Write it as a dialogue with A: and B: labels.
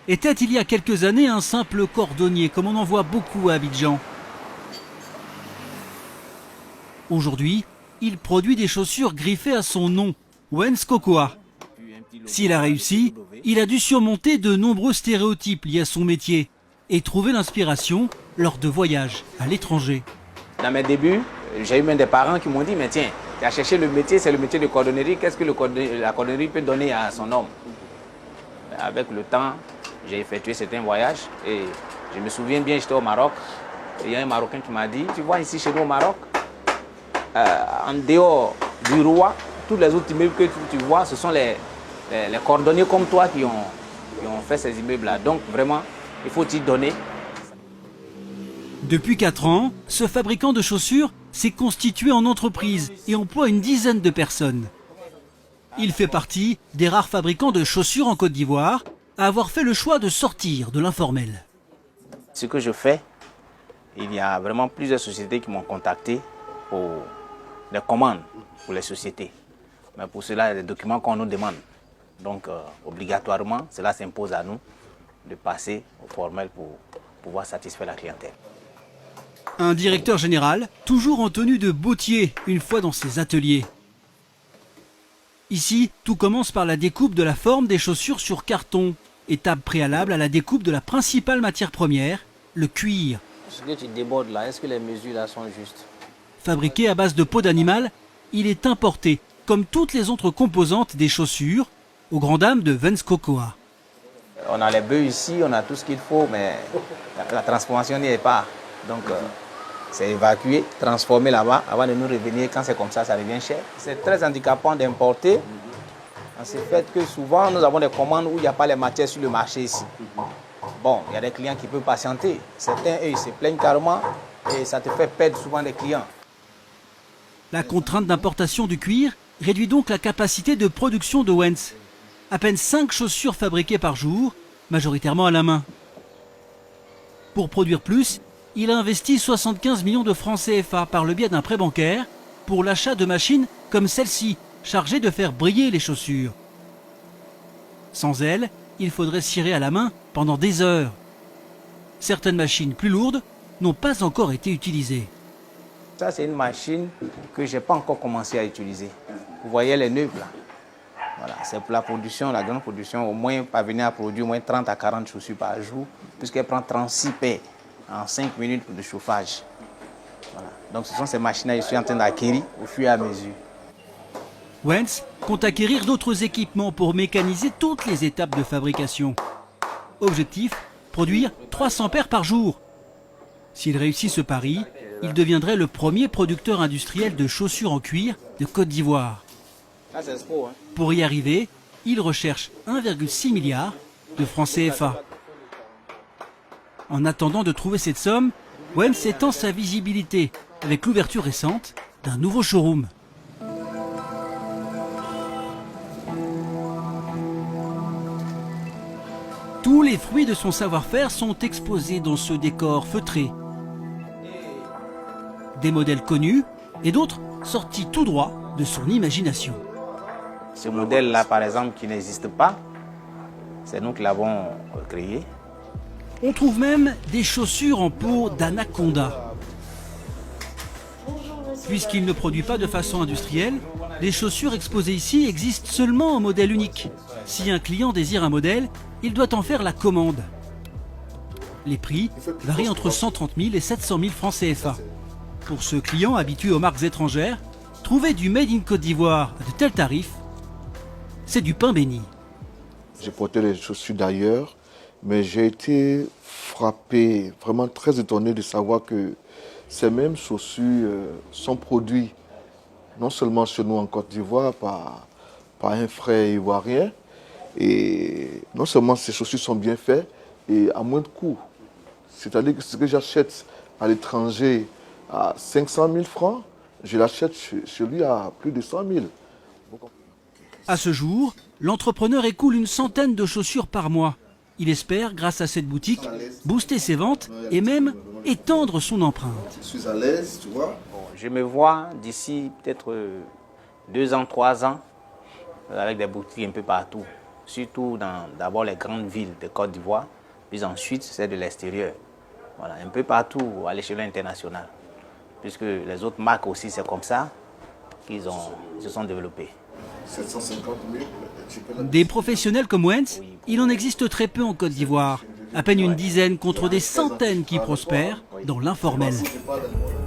A: était il y a quelques années un simple cordonnier, comme on en voit beaucoup à Abidjan. Aujourd'hui, il produit des chaussures griffées à son nom, Wens Cocoa. S'il a réussi, il a dû surmonter de nombreux stéréotypes liés à son métier et trouver l'inspiration lors de voyages à l'étranger.
B: Dans mes débuts, j'ai eu même des parents qui m'ont dit « Mais tiens, tu as cherché le métier, c'est le métier de cordonnerie, qu'est-ce que la cordonnerie peut donner à son homme ?» Avec le temps, j'ai effectué certains voyages et je me souviens bien, j'étais au Maroc et il y a un Marocain qui m'a dit « Tu vois ici chez nous au Maroc, en dehors du roi, tous les autres immeubles que tu vois, ce sont les cordonniers comme toi qui ont fait ces immeubles-là. Donc vraiment, il faut t'y donner. »
A: Depuis 4 ans, ce fabricant de chaussures s'est constitué en entreprise et emploie une dizaine de personnes. Il fait partie des rares fabricants de chaussures en Côte d'Ivoire à avoir fait le choix de sortir de l'informel.
B: Ce que je fais, il y a vraiment plusieurs sociétés qui m'ont contacté pour des commandes pour les sociétés. Mais pour cela, il y a des documents qu'on nous demande. Donc, obligatoirement, cela s'impose à nous de passer au formel pour pouvoir satisfaire la clientèle.
A: Un directeur général, toujours en tenue de bottier, une fois dans ses ateliers. Ici, tout commence par la découpe de la forme des chaussures sur carton, étape préalable à la découpe de la principale matière première, le cuir.
B: Ce que tu débordes là, est-ce que les mesures là sont justes?
A: Fabriqué à base de peau d'animal, il est importé, comme toutes les autres composantes des chaussures, aux grandes dames de Wens Cocoa.
B: On a les bœufs ici, on a tout ce qu'il faut, mais la transformation n'y est pas. Donc, c'est évacué, transformé là-bas, avant de nous revenir. Quand c'est comme ça devient cher. C'est très handicapant d'importer. C'est fait que souvent, nous avons des commandes où il n'y a pas les matières sur le marché ici. Bon, il y a des clients qui peuvent patienter. Certains, eux, ils se plaignent carrément et ça te fait perdre souvent des clients.
A: La contrainte d'importation du cuir réduit donc la capacité de production de Wens. À peine 5 chaussures fabriquées par jour, majoritairement à la main. Pour produire plus, il a investi 75 millions de francs CFA par le biais d'un prêt bancaire pour l'achat de machines comme celle-ci, chargée de faire briller les chaussures. Sans elle, il faudrait cirer à la main pendant des heures. Certaines machines plus lourdes n'ont pas encore été utilisées.
B: Ça, c'est une machine que je n'ai pas encore commencé à utiliser. Vous voyez les nœuds là. Voilà, c'est pour la production, la grande production, au moins parvenir à produire au moins 30 à 40 chaussures par jour, puisqu'elle prend 36 paires en 5 minutes de chauffage. Voilà. Donc ce sont ces machines-là que je suis en train d'acquérir au fur et à mesure.
A: Wens compte acquérir d'autres équipements pour mécaniser toutes les étapes de fabrication. Objectif, produire 300 paires par jour. S'il réussit ce pari, il deviendrait le premier producteur industriel de chaussures en cuir de Côte d'Ivoire. Pour y arriver, il recherche 1,6 milliard de francs CFA. En attendant de trouver cette somme, Wens étend sa visibilité avec l'ouverture récente d'un nouveau showroom. Tous les fruits de son savoir-faire sont exposés dans ce décor feutré. Des modèles connus et d'autres sortis tout droit de son imagination.
B: Ce modèle-là, par exemple, qui n'existe pas, c'est nous qui l'avons créé.
A: On trouve même des chaussures en peau d'anaconda. Puisqu'il ne produit pas de façon industrielle, les chaussures exposées ici existent seulement en modèle unique. Si un client désire un modèle, il doit en faire la commande. Les prix varient entre 130 000 et 700 000 francs CFA. Pour ce client habitué aux marques étrangères, trouver du Made in Côte d'Ivoire à de tels tarifs, c'est du pain béni.
C: J'ai porté les chaussures d'ailleurs, mais j'ai été frappé, vraiment très étonné de savoir que ces mêmes chaussures sont produites non seulement chez nous en Côte d'Ivoire par un frère ivoirien, et non seulement ces chaussures sont bien faites et à moins de coût. C'est-à-dire que ce que j'achète à l'étranger à 500 000 francs, je l'achète chez lui à plus de 100 000.
A: À ce jour, l'entrepreneur écoule une centaine de chaussures par mois. Il espère, grâce à cette boutique, booster ses ventes et même étendre son empreinte.
C: Je suis à l'aise, tu vois.
B: Je me vois d'ici peut-être 2 ans, 3 ans, avec des boutiques un peu partout. surtout dans d'abord les grandes villes de Côte d'Ivoire, puis ensuite c'est de l'extérieur. Voilà, un peu partout à l'échelle internationale. Puisque les autres marques aussi, c'est comme ça qu'ils se sont développés.
C: 750 000, tu peux la...
A: Des professionnels comme Wentz, il en existe très peu en Côte d'Ivoire. À peine une dizaine contre des centaines qui prospèrent dans l'informel.
C: Je parle d'alimentaire.